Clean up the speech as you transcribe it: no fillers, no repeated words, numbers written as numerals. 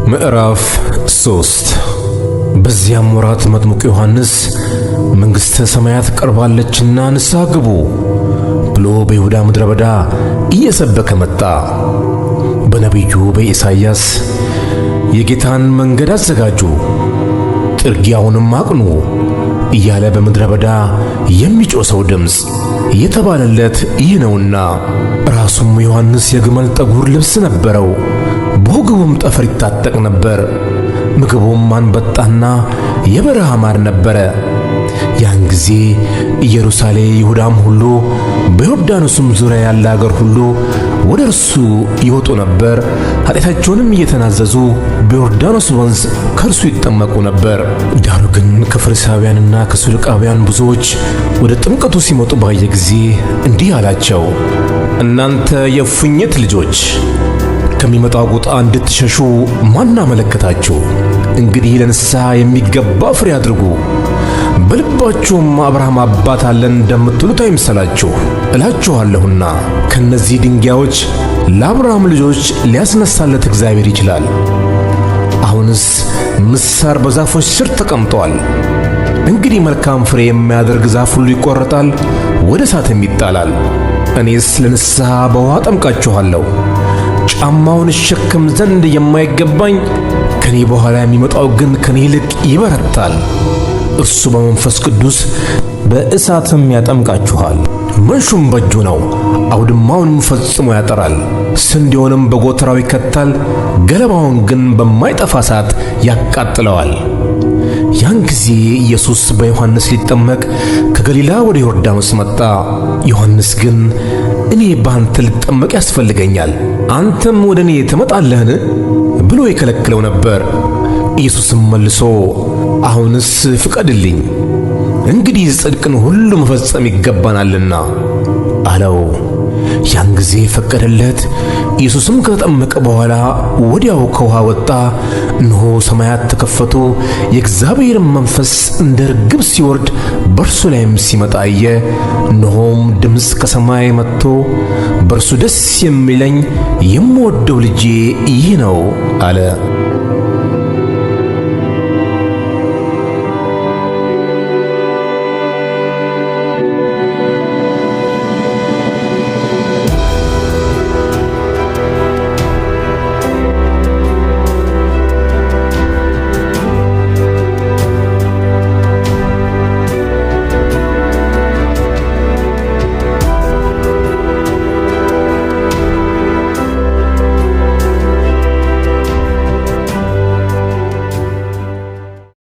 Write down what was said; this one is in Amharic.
ምዕራፍ 3 በዚያም ወራት መጥምቁ ዮሐንስ መንግሥተ ሰማያት ቀርባለችና ንስሐ ግቡ ብሎ በይሁዳ ምድረ በዳ እየሰበከ መጣ። በነቢዩ በኢሳይያስ የጌታን መንገድ አዘጋጁ፣ ጥርጊያውንም አቅኑ እያለ በምድረ በዳ የሚጮህ ሰው ድምፅ የተባለለት ይህ ነውና። ራሱም ዮሐንስ የግመል ጠጉር ልብስ ነበረው፣ በወገቡም ጠፍር ይታጠቅ ነበር። ምግቡም አንበጣና የበረሃ ማር ነበረ። ያን ጊዜ ኢየሩሳሌም፣ ይሁዳም ሁሉ በዮርዳኖስም ዙሪያ ያለ አገር ሁሉ ወደ እርሱ ይወጡ ነበር። ኃጢአታቸውንም እየተናዘዙ በዮርዳኖስ ወንዝ ከእርሱ ይጠመቁ ነበር። ዳሩ ግን ከፈሪሳውያንና ከሰዱቃውያን ብዙዎች ወደ ጥምቀቱ ሲመጡ ባየ ጊዜ እንዲህ አላቸው፣ እናንተ የእፉኝት ልጆች ከሚመጣው ቁጣ እንድትሸሹ ማን አመለከታችሁ? እንግዲህ ለንስሐ የሚገባ ፍሬ አድርጉ። በልባችሁም አብርሃም አባት አለን እንደምትሉት አይምሰላችሁ። እላችኋለሁና ከነዚህ ድንጋዮች ለአብርሃም ልጆች ሊያስነሳለት እግዚአብሔር ይችላል። አሁንስ ምሳር በዛፎች ስር ተቀምጧል። እንግዲህ መልካም ፍሬ የሚያደርግ ዛፍ ሁሉ ይቆረጣል፣ ወደ እሳትም ይጣላል። እኔስ ለንስሐ በውሃ አጠምቃችኋለሁ። ጫማውን እሸከም ዘንድ የማይገባኝ ከኔ በኋላ የሚመጣው ግን ከኔ ይልቅ ይበረታል። እርሱ በመንፈስ ቅዱስ በእሳትም ያጠምቃችኋል። መንሹም በእጁ ነው፣ አውድማውንም ፈጽሞ ያጠራል፣ ስንዴውንም በጎተራው ይከታል፣ ገለባውን ግን በማይጠፋ እሳት ያቃጥለዋል። ያን ጊዜ ኢየሱስ በዮሐንስ ሊጠመቅ ከገሊላ ወደ ዮርዳኖስ መጣ። ዮሐንስ ግን እኔ በአንተ ልጠመቅ ያስፈልገኛል፣ አንተም ወደ እኔ ትመጣለህን ብሎ ይከለክለው ነበር። ኢየሱስም መልሶ አሁንስ ፍቀድልኝ፣ እንግዲህ ጽድቅን ሁሉ መፈጸም ይገባናልና አለው። ያን ጊዜ ፈቀደለት። ኢየሱስም ከተጠመቀ በኋላ ወዲያው ከውሃ ወጣ። እነሆ ሰማያት ተከፈቱ፣ የእግዚአብሔርም መንፈስ እንደ ርግብ ሲወርድ በእርሱ ላይም ሲመጣ አየ። እነሆም ድምፅ ከሰማይ መጥቶ በእርሱ ደስ የሚለኝ የምወደው ልጄ ይህ ነው አለ።